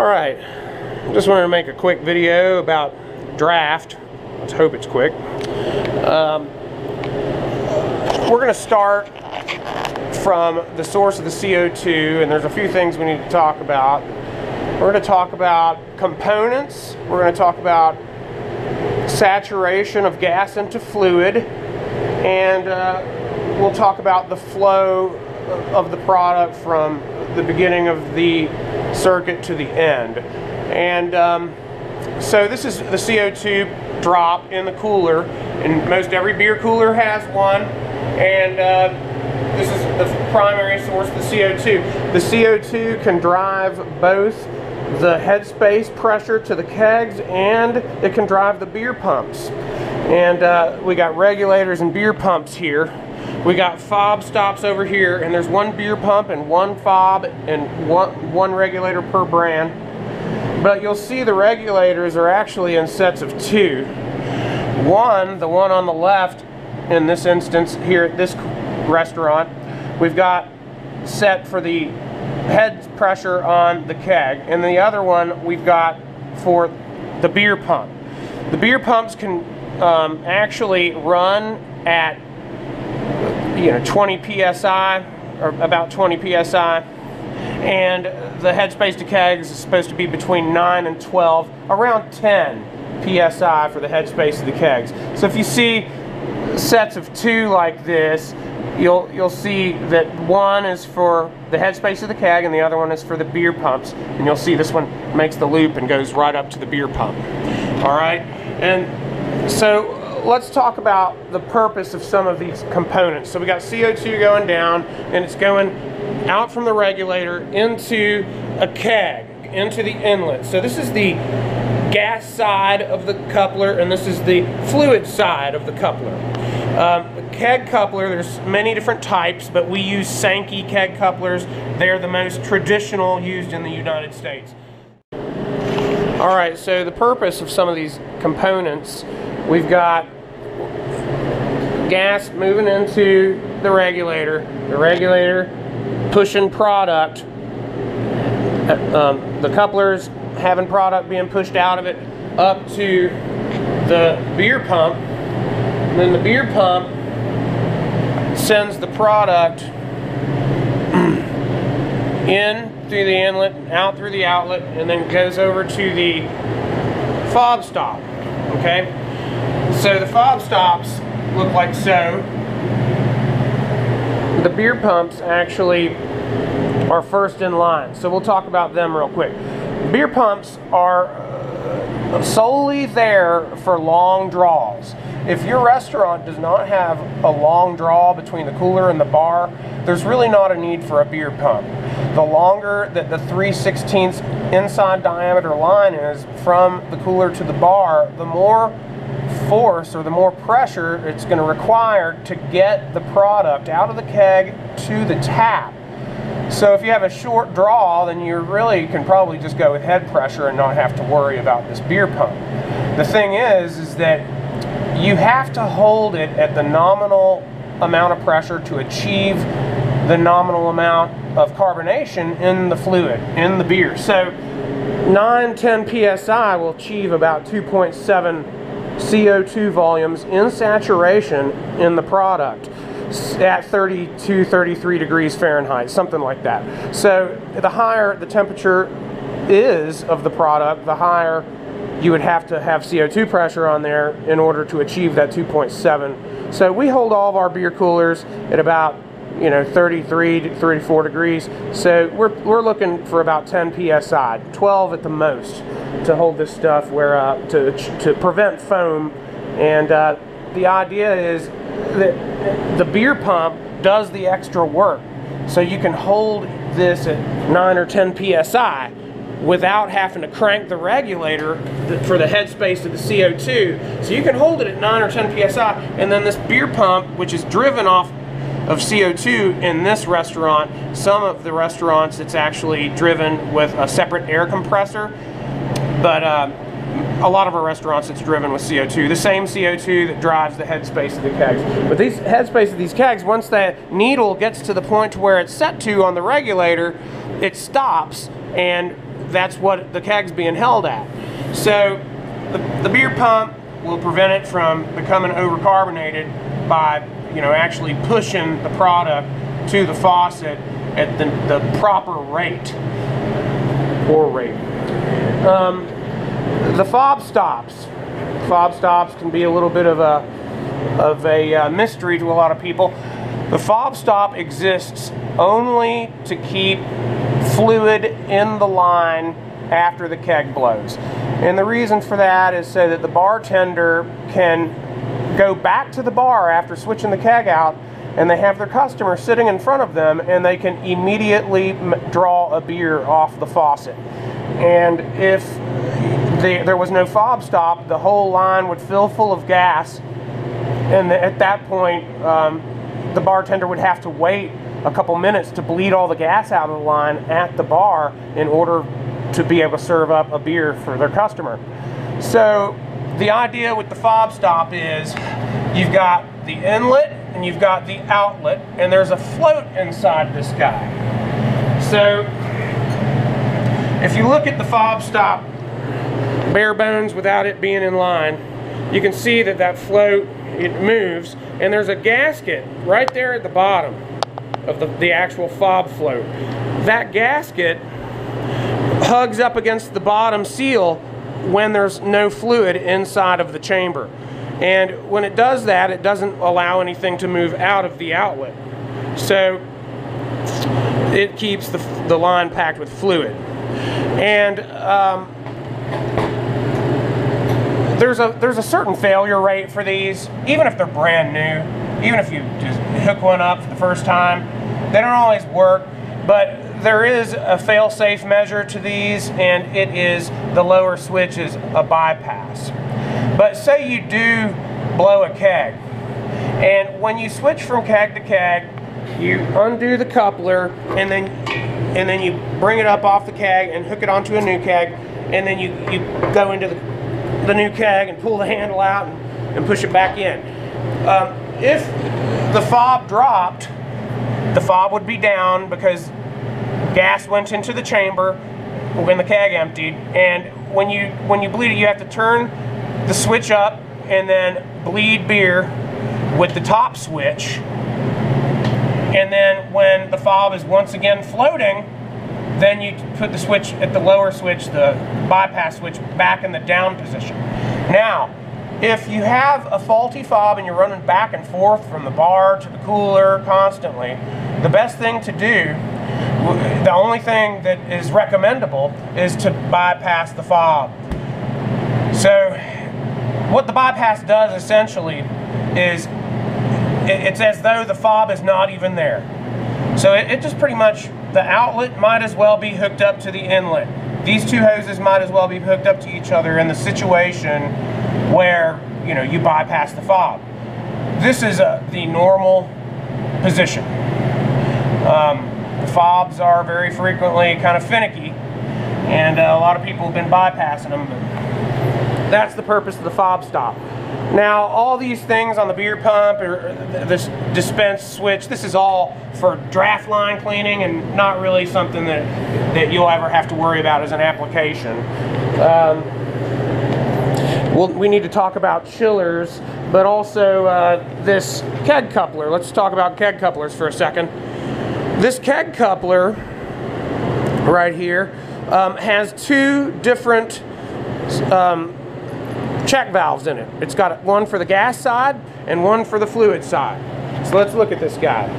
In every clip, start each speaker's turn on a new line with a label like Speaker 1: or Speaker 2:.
Speaker 1: Alright, just wanted to make a quick video about draft. Let's hope it's quick. We're going to start from the source of the CO2, and there's a few things we need to talk about. We're going to talk about components. We're going to talk about saturation of gas into fluid, and we'll talk about the flow of the product from the beginning of the circuit to the end. And so this is the CO2 drop in the cooler, and most every beer cooler has one, and this is the primary source of the CO2. The CO2 can drive both the headspace pressure to the kegs, and it can drive the beer pumps. And we got regulators and beer pumps here. We got fob stops over here, and there's one beer pump and one fob and one regulator per brand. But you'll see the regulators are actually in sets of two. The one on the left, in this instance here at this restaurant, we've got set for the head pressure on the keg, and the other one we've got for the beer pump. The beer pumps can actually run at 20 psi, or about 20 psi, and the headspace to kegs is supposed to be between 9 and 12, around 10 psi for the headspace of the kegs. So if you see sets of two like this, you'll see that one is for the headspace of the keg and the other one is for the beer pumps, and you'll see this one makes the loop and goes right up to the beer pump. All right, and so let's talk about the purpose of some of these components. So we got CO2 going down, and it's going out from the regulator into a keg, into the inlet. So this is the gas side of the coupler, and this is the fluid side of the coupler. The keg coupler, there's many different types, but we use Sankey keg couplers. They're the most traditional used in the United States. Alright, so the purpose of some of these components, we've got gas moving into the regulator pushing product, the couplers having product being pushed out of it up to the beer pump, and then the beer pump sends the product in through the inlet, out through the outlet, and then goes over to the fob stop. Okay, so the fob stops look like so. The beer pumps actually are first in line, so we'll talk about them real quick. Beer pumps are solely there for long draws. If your restaurant does not have a long draw between the cooler and the bar, there's really not a need for a beer pump. The longer that the 3/16 inside diameter line is from the cooler to the bar, the more force or the more pressure it's going to require to get the product out of the keg to the tap. So if you have a short draw, then you really can probably just go with head pressure and not have to worry about this beer pump. The thing is that you have to hold it at the nominal amount of pressure to achieve the nominal amount of carbonation in the fluid, in the beer. So 9-10 psi will achieve about 2.7 CO2 volumes in saturation in the product at 32-33 degrees Fahrenheit, something like that. So the higher the temperature is of the product, the higher you would have to have CO2 pressure on there in order to achieve that 2.7. So we hold all of our beer coolers at about 33 to 34 degrees. So we're looking for about 10 psi, 12 at the most, to hold this stuff where to prevent foam. And the idea is that the beer pump does the extra work, so you can hold this at 9 or 10 psi without having to crank the regulator for the headspace of the CO2. So you can hold it at 9 or 10 psi, and then this beer pump, which is driven off of CO2 in this restaurant, some of the restaurants it's actually driven with a separate air compressor, but a lot of our restaurants it's driven with CO2, the same CO2 that drives the headspace of the kegs. But these headspace of these kegs, once that needle gets to the point to where it's set to on the regulator, it stops, and that's what the keg's being held at. So the beer pump will prevent it from becoming overcarbonated by, you know, actually pushing the product to the faucet at the proper rate or rate. The fob stops. Fob stops can be a little bit of a mystery to a lot of people. The fob stop exists only to keep fluid in the line after the keg blows. And the reason for that is so that the bartender can go back to the bar after switching the keg out, and they have their customer sitting in front of them, and they can immediately draw a beer off the faucet. And if there was no fob stop, the whole line would fill full of gas, and at that point the bartender would have to wait a couple minutes to bleed all the gas out of the line at the bar in order to be able to serve up a beer for their customer. So the idea with the fob stop is you've got the inlet and you've got the outlet, and there's a float inside this guy. So if you look at the fob stop bare bones without it being in line, you can see that that float, it moves, and there's a gasket right there at the bottom of the actual fob float. That gasket hugs up against the bottom seal when there's no fluid inside of the chamber. And when it does that, it doesn't allow anything to move out of the outlet. So it keeps the line packed with fluid. And there's a certain failure rate for these, even if they're brand new. Even if you just hook one up for the first time, they don't always work. But there is a fail-safe measure to these, and it is the lower switch is a bypass. But say you do blow a keg, and when you switch from keg to keg, you undo the coupler, and then you bring it up off the keg and hook it onto a new keg, and then you go into the new keg and pull the handle out and push it back in. If the fob dropped, the fob would be down because gas went into the chamber when the keg emptied, and when you bleed it, you have to turn the switch up and then bleed beer with the top switch, and then when the fob is once again floating, then you put the switch at the lower switch, the bypass switch, back in the down position. Now, if you have a faulty fob and you're running back and forth from the bar to the cooler constantly, the best thing to do, the only thing that is recommendable, is to bypass the fob. So what the bypass does essentially is it's as though the fob is not even there. So it just pretty much, the outlet might as well be hooked up to the inlet. These two hoses might as well be hooked up to each other in the situation where, you know, you bypass the fob. This is the normal position. The fobs are very frequently kind of finicky, and a lot of people have been bypassing them, but that's the purpose of the fob stop. Now, all these things on the beer pump or this dispense switch, this is all for draft line cleaning and not really something that you'll ever have to worry about as an application. We need to talk about chillers, but also this keg coupler. Let's talk about keg couplers for a second. This keg coupler right here has two different check valves in it. It's got one for the gas side and one for the fluid side. So let's look at this guy.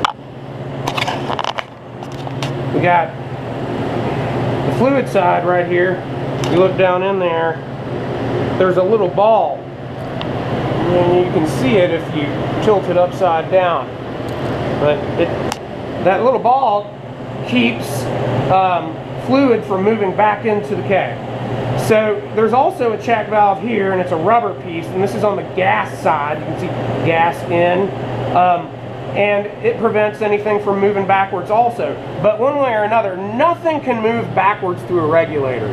Speaker 1: We got the fluid side right here. You look down in there, there's a little ball, and you can see it if you tilt it upside down. But that little ball keeps fluid from moving back into the keg. So there's also a check valve here, and it's a rubber piece, and this is on the gas side. You can see gas in, and it prevents anything from moving backwards also. But one way or another, nothing can move backwards through a regulator.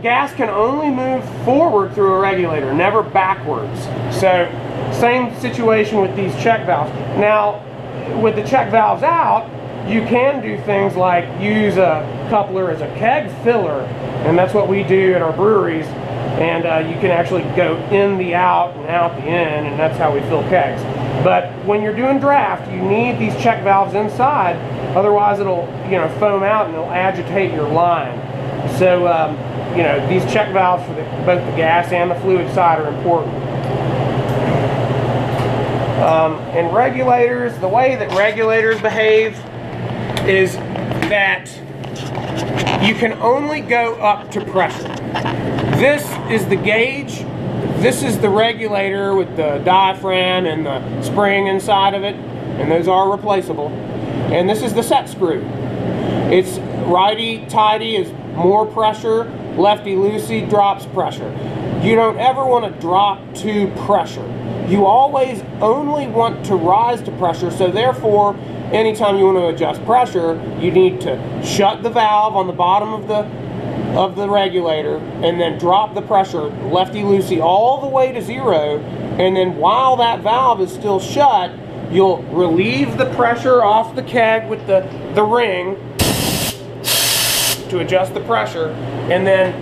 Speaker 1: Gas can only move forward through a regulator, never backwards. So same situation with these check valves. Now, with the check valves out, you can do things like use a coupler as a keg filler, and that's what we do at our breweries. And you can actually go in the out and out the in, and that's how we fill kegs. But when you're doing draft, you need these check valves inside, otherwise it'll, you know, foam out and it'll agitate your line. So you know, these check valves for both the gas and the fluid side are important. And regulators, the way that regulators behave is that you can only go up to pressure. This is the gauge, this is the regulator with the diaphragm and the spring inside of it, and those are replaceable. And this is the set screw. It's righty-tighty is more pressure, lefty-loosey drops pressure. You don't ever want to drop to pressure. You always only want to rise to pressure, so therefore, anytime you want to adjust pressure, you need to shut the valve on the bottom of the regulator and then drop the pressure lefty-loosey all the way to 0, and then while that valve is still shut, you'll relieve the pressure off the keg with the ring to adjust the pressure, and then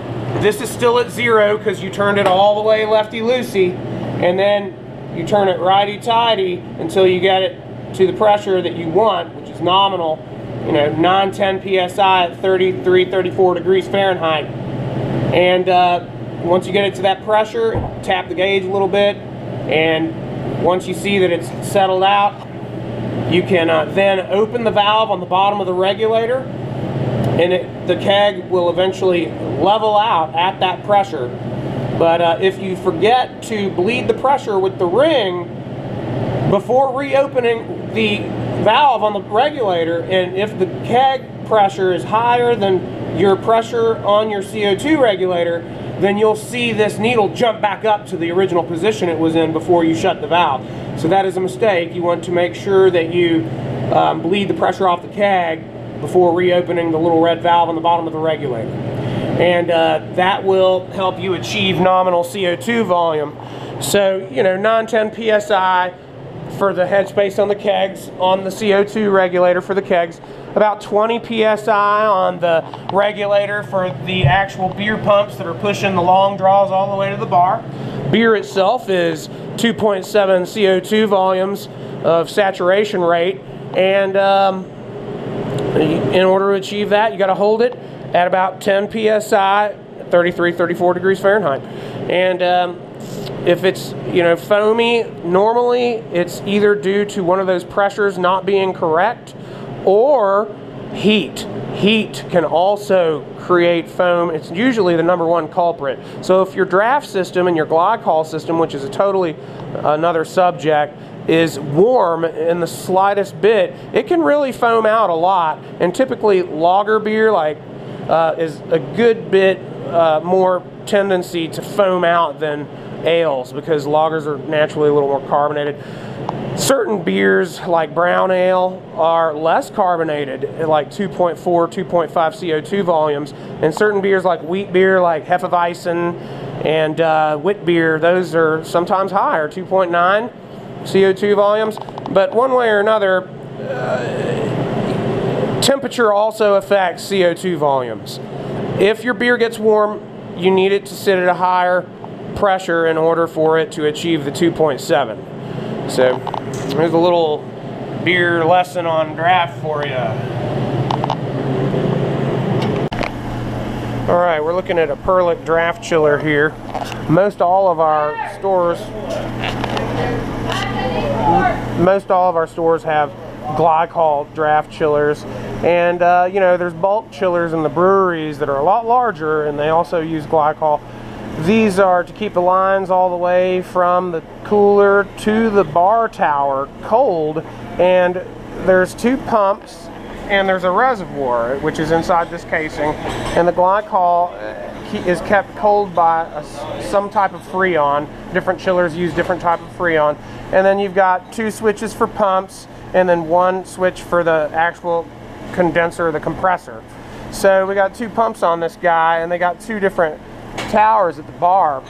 Speaker 1: this is still at 0 because you turned it all the way lefty-loosey, and then you turn it righty-tighty until you get it to the pressure that you want, which is nominal, you know, 9-10 psi at 33-34 degrees Fahrenheit. And once you get it to that pressure, tap the gauge a little bit, and once you see that it's settled out, you can then open the valve on the bottom of the regulator, and the keg will eventually level out at that pressure. But if you forget to bleed the pressure with the ring before reopening the valve on the regulator, and if the keg pressure is higher than your pressure on your CO2 regulator, then you'll see this needle jump back up to the original position it was in before you shut the valve. So that is a mistake. You want to make sure that you bleed the pressure off the keg before reopening the little red valve on the bottom of the regulator. And that will help you achieve nominal CO2 volume. So, you know, 9-10 psi for the headspace on the kegs, on the CO2 regulator for the kegs, about 20 psi on the regulator for the actual beer pumps that are pushing the long draws all the way to the bar. Beer itself is 2.7 CO2 volumes of saturation rate, and in order to achieve that, you got to hold it at about 10 psi, 33-34 degrees Fahrenheit. And if it's, you know, foamy, normally it's either due to one of those pressures not being correct or heat. Heat can also create foam. It's usually the #1 culprit. So if your draft system and your glycol system, which is a totally another subject, is warm in the slightest bit, it can really foam out a lot. And typically lager beer is a good bit more tendency to foam out than ales, because lagers are naturally a little more carbonated. Certain beers like brown ale are less carbonated, like 2.4, 2.5 CO2 volumes, and certain beers like wheat beer, like Hefeweizen and wit beer, those are sometimes higher, 2.9 CO2 volumes. But one way or another, temperature also affects CO2 volumes. If your beer gets warm, you need it to sit at a higher pressure in order for it to achieve the 2.7. So there's a little beer lesson on draft for you. Alright, we're looking at a Perlick draft chiller here. Most all of our stores have glycol draft chillers, and you know, there's bulk chillers in the breweries that are a lot larger, and they also use glycol. These are to keep the lines all the way from the cooler to the bar tower cold, and there's 2 pumps and there's a reservoir which is inside this casing, and the glycol is kept cold by some type of freon. Different chillers use different type of freon. And then you've got 2 switches for pumps, and then 1 switch for the actual condenser, the compressor. So we got 2 pumps on this guy, and they got 2 different towers at the bar,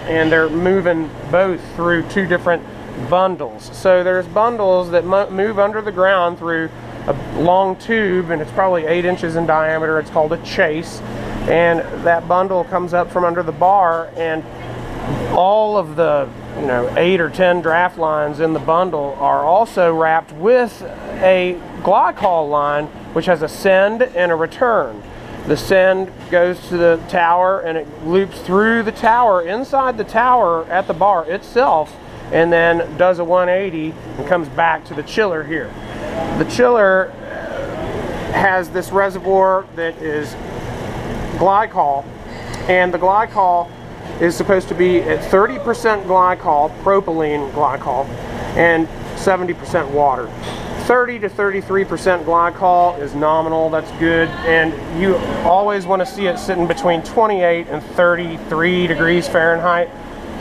Speaker 1: and they're moving both through 2 different bundles. So there's bundles that move under the ground through a long tube, and it's probably 8 inches in diameter. It's called a chase, and that bundle comes up from under the bar, and all of the 8 or 10 draft lines in the bundle are also wrapped with a glycol line, which has a send and a return. The send goes to the tower, and it loops through the tower, inside the tower at the bar itself, and then does a 180 and comes back to the chiller here. The chiller has this reservoir that is glycol, and the glycol is supposed to be at 30% glycol, propylene glycol, and 70% water. 30 to 33% glycol is nominal, that's good, and you always want to see it sitting between 28 and 33 degrees Fahrenheit.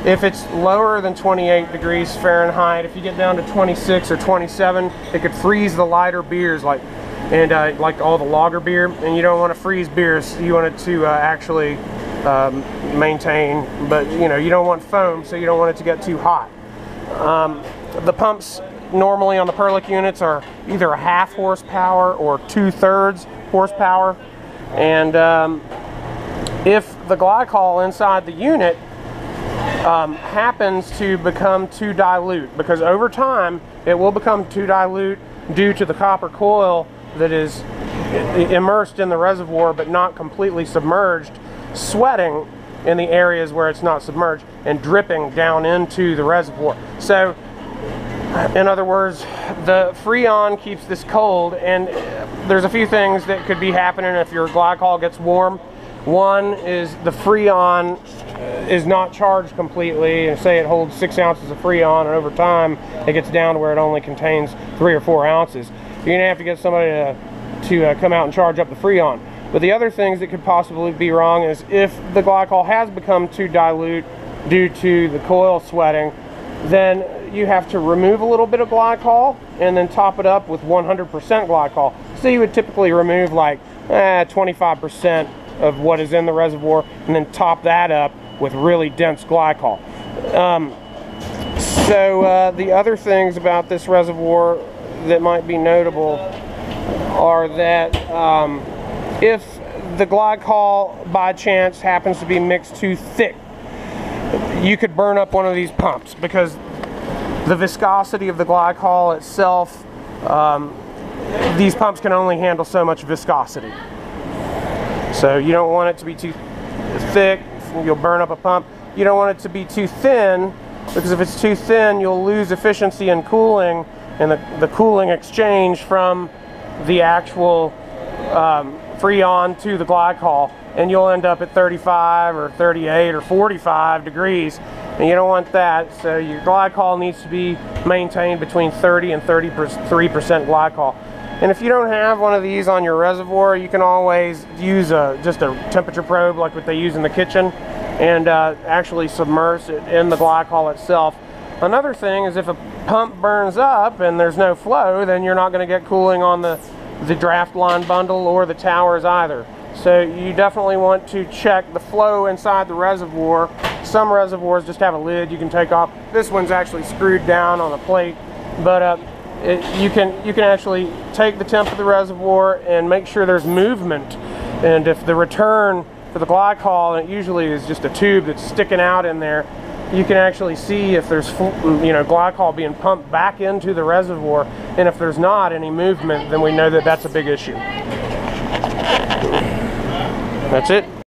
Speaker 1: If it's lower than 28 degrees Fahrenheit, if you get down to 26 or 27, it could freeze the lighter beers like all the lager beer, and you don't want to freeze beers. You want it to actually maintain, but you don't want foam, so you don't want it to get too hot. The pumps normally on the Perlick units are either a 1/2 horsepower or 2/3 horsepower, and if the glycol inside the unit happens to become too dilute, because over time it will become too dilute due to the copper coil that is immersed in the reservoir but not completely submerged, sweating in the areas where it's not submerged and dripping down into the reservoir. So in other words, the Freon keeps this cold, and there's a few things that could be happening if your glycol gets warm. One is the Freon is not charged completely, and say it holds 6 ounces of Freon, and over time it gets down to where it only contains 3 or 4 ounces. You're gonna have to get somebody to come out and charge up the Freon. But the other things that could possibly be wrong is if the glycol has become too dilute due to the coil sweating, then you have to remove a little bit of glycol and then top it up with 100% glycol. So you would typically remove like 25% of what is in the reservoir and then top that up with really dense glycol. The other things about this reservoir that might be notable are that if the glycol by chance happens to be mixed too thick, you could burn up one of these pumps, because the viscosity of the glycol itself, these pumps can only handle so much viscosity. So you don't want it to be too thick, you'll burn up a pump. You don't want it to be too thin, because if it's too thin, you'll lose efficiency in cooling and the cooling exchange from the actual Freon to the glycol, and you'll end up at 35 or 38 or 45 degrees, and you don't want that. So your glycol needs to be maintained between 30 and 33% glycol. And if you don't have one of these on your reservoir, you can always use just a temperature probe like what they use in the kitchen, and actually submerge it in the glycol itself. Another thing is if a pump burns up and there's no flow, then you're not going to get cooling on the draft line bundle or the towers either. So you definitely want to check the flow inside the reservoir. Some reservoirs just have a lid you can take off. This one's actually screwed down on a plate, but you can actually take the temp of the reservoir and make sure there's movement. And if the return for the glycol, and it usually is just a tube that's sticking out in there, you can actually see if there's glycol being pumped back into the reservoir, and if there's not any movement, then we know that that's a big issue. That's it.